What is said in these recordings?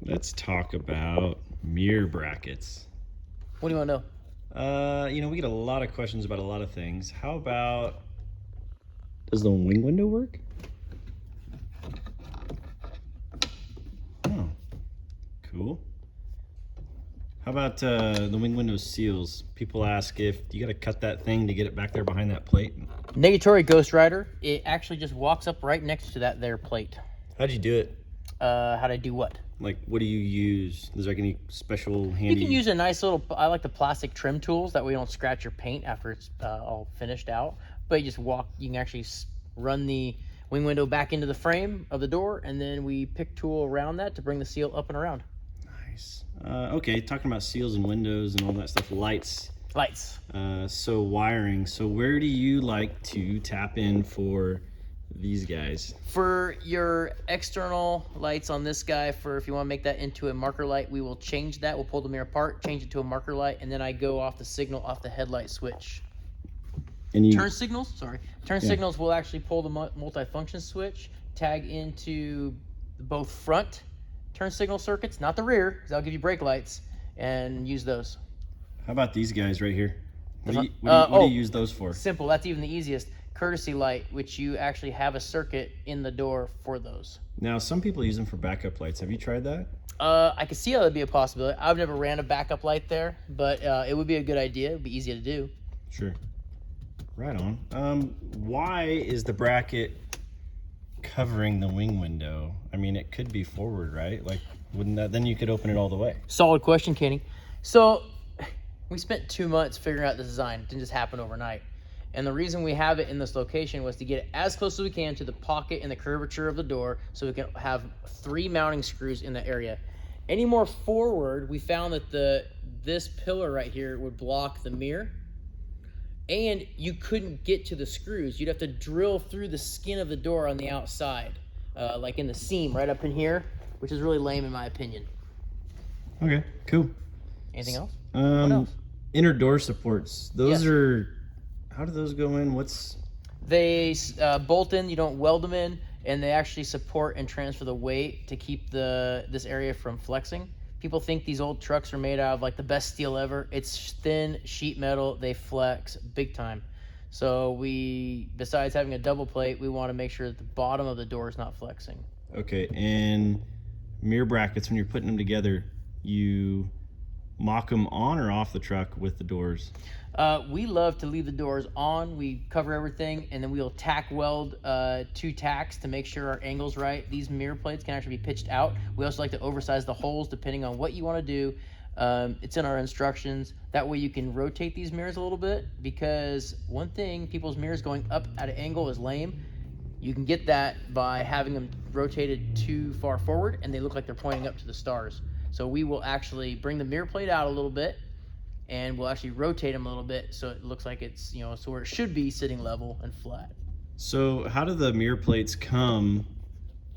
Let's talk about mirror brackets. What do you want to know? We get a lot of questions about a lot of things. How about, does the wing window work? Oh, cool. How about the wing window seals? People ask if you got to cut that thing to get it back there behind that plate. Negatory Ghost Rider, it actually just walks up right next to that there plate. How'd you do it? How'd I do what? Like, what do you use? Is there like any special handy? You can use a nice little, I like the plastic trim tools, that way you don't scratch your paint after it's all finished out. But you just you can actually run the wing window back into the frame of the door, and then we pick tool around that to bring the seal up and around. Nice. Okay, talking about seals and windows and all that stuff, lights. Lights. So wiring. So where do you like to tap in for these guys? For your external lights on this guy, for if you want to make that into a marker light, we will change that. We'll pull the mirror apart, change it to a marker light, and then I go off the signal off the headlight switch. And Turn signals signals will actually pull the multifunction switch, tag into both front turn signal circuits, not the rear, because that'll give you brake lights, and use those. How about these guys right here? What do you use those for? Simple. That's even the easiest. Courtesy light, which you actually have a circuit in the door for those. Now, some people use them for backup lights. Have you tried that? I can see how that'd be a possibility. I've never ran a backup light there, but it would be a good idea. It would be easy to do. Sure. Right on. Why is the bracket covering the wing window? I mean, it could be forward, right? Like, wouldn't that, then you could open it all the way? Solid question, Kenny. So we spent 2 months figuring out the design. It didn't just happen overnight. And the reason we have it in this location was to get it as close as we can to the pocket and the curvature of the door, so we can have 3 mounting screws in the area. Any more forward, we found that this pillar right here would block the mirror, and you couldn't get to the screws. You'd have to drill through the skin of the door on the outside, like in the seam right up in here, which is really lame in my opinion. Okay, cool. Anything else? What else? Inner door supports. Those are, how do those go in? They bolt in, you don't weld them in, and they actually support and transfer the weight to keep this area from flexing. People think these old trucks are made out of like the best steel ever. It's thin sheet metal. They flex big time. So besides having a double plate, we want to make sure that the bottom of the door is not flexing. Okay, and mirror brackets, when you're putting them together, you mock them on or off the truck with the doors? We love to leave the doors on. We cover everything, and then we'll tack weld 2 tacks to make sure our angle's right. These mirror plates can actually be pitched out. We also like to oversize the holes depending on what you want to do. It's in our instructions. That way you can rotate these mirrors a little bit, because one thing, people's mirrors going up at an angle is lame. You can get that by having them rotated too far forward, and they look like they're pointing up to the stars. So we will actually bring the mirror plate out a little bit, and we'll actually rotate them a little bit so it looks like it's, so where it should be sitting level and flat. So how do the mirror plates come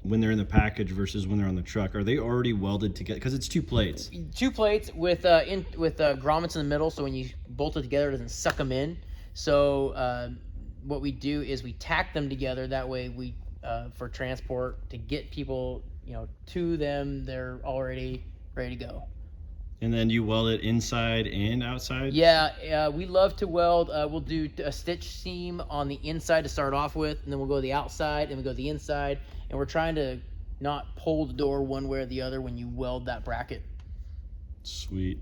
when they're in the package versus when they're on the truck? Are they already welded together? Because it's 2 plates. 2 plates with grommets in the middle, so when you bolt it together, it doesn't suck them in. So what we do is we tack them together. That way we, for transport, to get people, to them, they're already ready to go. And then you weld it inside and outside? Yeah, we love to weld. We'll do a stitch seam on the inside to start off with, and then we'll go to the outside, and we go to the inside, and we're trying to not pull the door one way or the other when you weld that bracket. Sweet.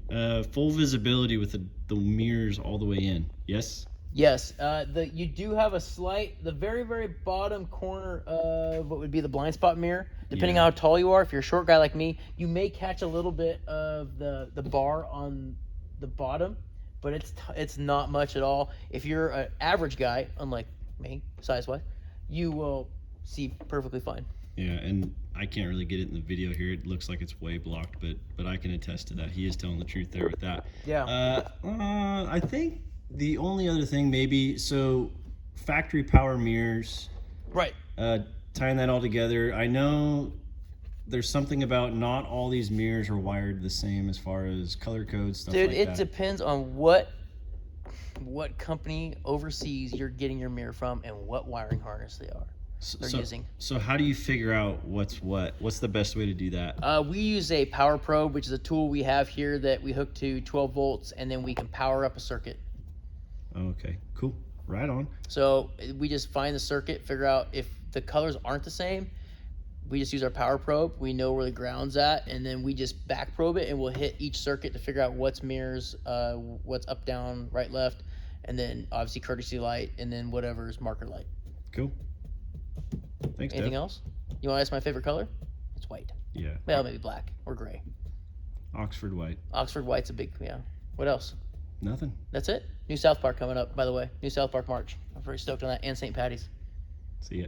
Full visibility with the mirrors all the way in, yes? Yes, you do have the very, very bottom corner of what would be the blind spot mirror. Depending on how tall you are, if you're a short guy like me, you may catch a little bit of the bar on the bottom, but it's not much at all. If you're an average guy, unlike me, size-wise, you will see perfectly fine. Yeah, and I can't really get it in the video here. It looks like it's way blocked, but I can attest to that. He is telling the truth there with that. Yeah. I think the only other thing maybe, so factory power mirrors. Right. Tying that all together, I know there's something about not all these mirrors are wired the same as far as color codes, stuff like that. Dude, it depends on what company overseas you're getting your mirror from and what wiring harness they are. they're using. So how do you figure out what's what? What's the best way to do that? We use a power probe, which is a tool we have here that we hook to 12 volts, and then we can power up a circuit. Okay, cool. Right on. So we just find the circuit, figure out if the colors aren't the same. We just use our power probe. We know where the ground's at, and then we just back probe it, and we'll hit each circuit to figure out what's mirrors, what's up, down, right, left, and then obviously courtesy light, and then whatever's marker light. Cool. Thanks, Anything Dev. else? You want to ask my favorite color? It's white. Yeah. Well, maybe black or gray. Oxford white. Oxford white's a big, yeah. What else? Nothing. That's it. New South Park coming up, by the way. New South Park March. I'm pretty stoked on that. And St. Patty's. See ya.